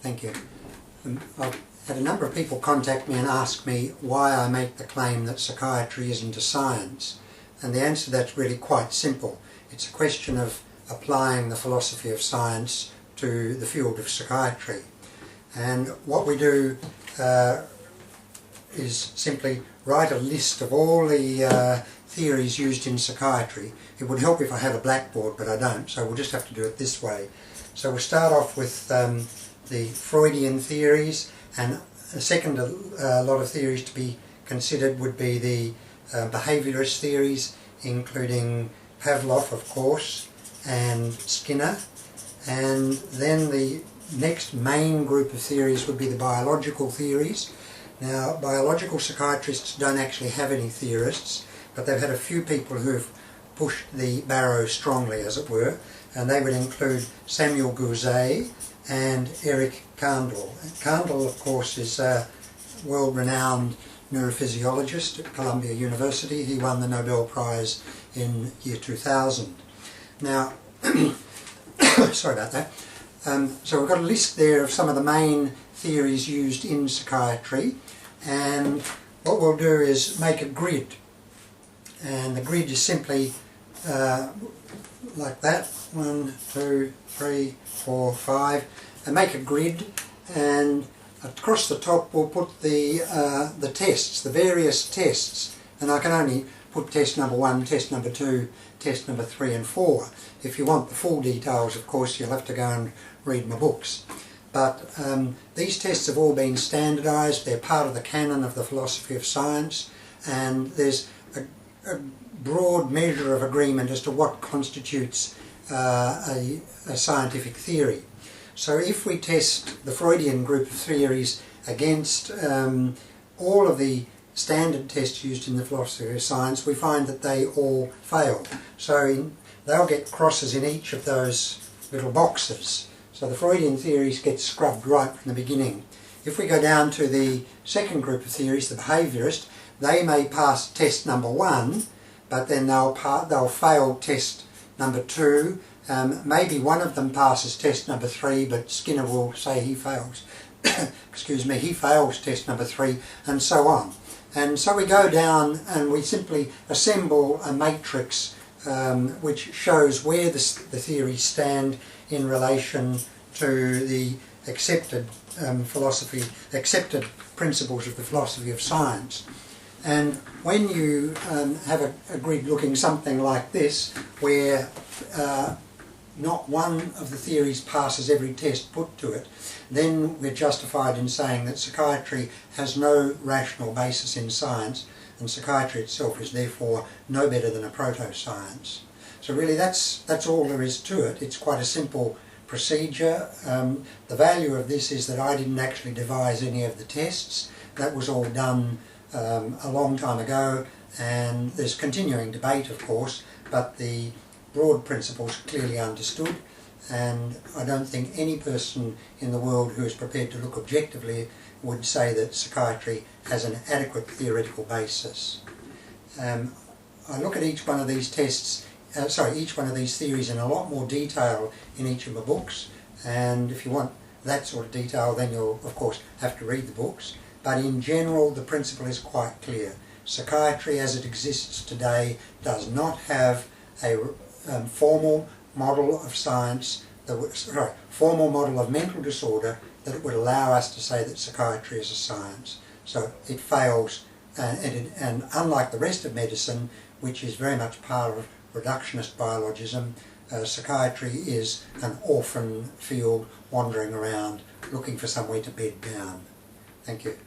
Thank you. I've had a number of people contact me and ask me why I make the claim that psychiatry isn't a science. And the answer to that's really quite simple. It's a question of applying the philosophy of science to the field of psychiatry. And what we do is simply write a list of all the theories used in psychiatry. It would help if I had a blackboard, but I don't, so we'll just have to do it this way. So we'll start off with the Freudian theories, and a second lot of theories to be considered would be the behaviourist theories, including Pavlov, of course, and Skinner. And then the next main group of theories would be the biological theories. Now, biological psychiatrists don't actually have any theorists, but they've had a few people who've pushed the barrow strongly, as it were, and they would include Samuel Gouzet and Eric Kandel. Kandel, of course, is a world-renowned neurophysiologist at Columbia University. He won the Nobel Prize in year 2000. Now, sorry about that. So we've got a list there of some of the main theories used in psychiatry, and what we'll do is make a grid, and the grid is simply like that, 1, 2, 3, 4, 5, and make a grid, and across the top we'll put the tests, the various tests, and I can only put test number 1, test number 2, test number 3 and 4. If you want the full details, of course, you'll have to go and read my books. But these tests have all been standardised, they're part of the canon of the philosophy of science, and there's a broad measure of agreement as to what constitutes a scientific theory. So if we test the Freudian group of theories against all of the standard tests used in the philosophy of science, we find that they all fail. So they'll get crosses in each of those little boxes. So the Freudian theories get scrubbed right from the beginning. If we go down to the second group of theories, the behaviourist, they may pass test number 1, but then they'll fail test number 2. Maybe one of them passes test number 3, but Skinner will say he fails. Excuse me, he fails test number 3, and so on. And so we go down and we simply assemble a matrix which shows where the theories stand in relation to the accepted accepted principles of the philosophy of science. And when you have a grid looking something like this, where not one of the theories passes every test put to it, then we're justified in saying that psychiatry has no rational basis in science, and psychiatry itself is therefore no better than a proto-science. So really that's all there is to it. It's quite a simple procedure. The value of this is that I didn't actually devise any of the tests. That was all done a long time ago, and there's continuing debate, of course, but the broad principles are clearly understood, and I don't think any person in the world who is prepared to look objectively would say that psychiatry has an adequate theoretical basis. I look at each one of these tests, each one of these theories in a lot more detail in each of my books, and if you want that sort of detail, then you'll of course have to read the books. But in general, the principle is quite clear. Psychiatry as it exists today does not have a formal model of science, formal model of mental disorder that would allow us to say that psychiatry is a science. So it fails, and unlike the rest of medicine, which is very much part of reductionist biologism, psychiatry is an orphan field wandering around looking for somewhere to bed down. Thank you.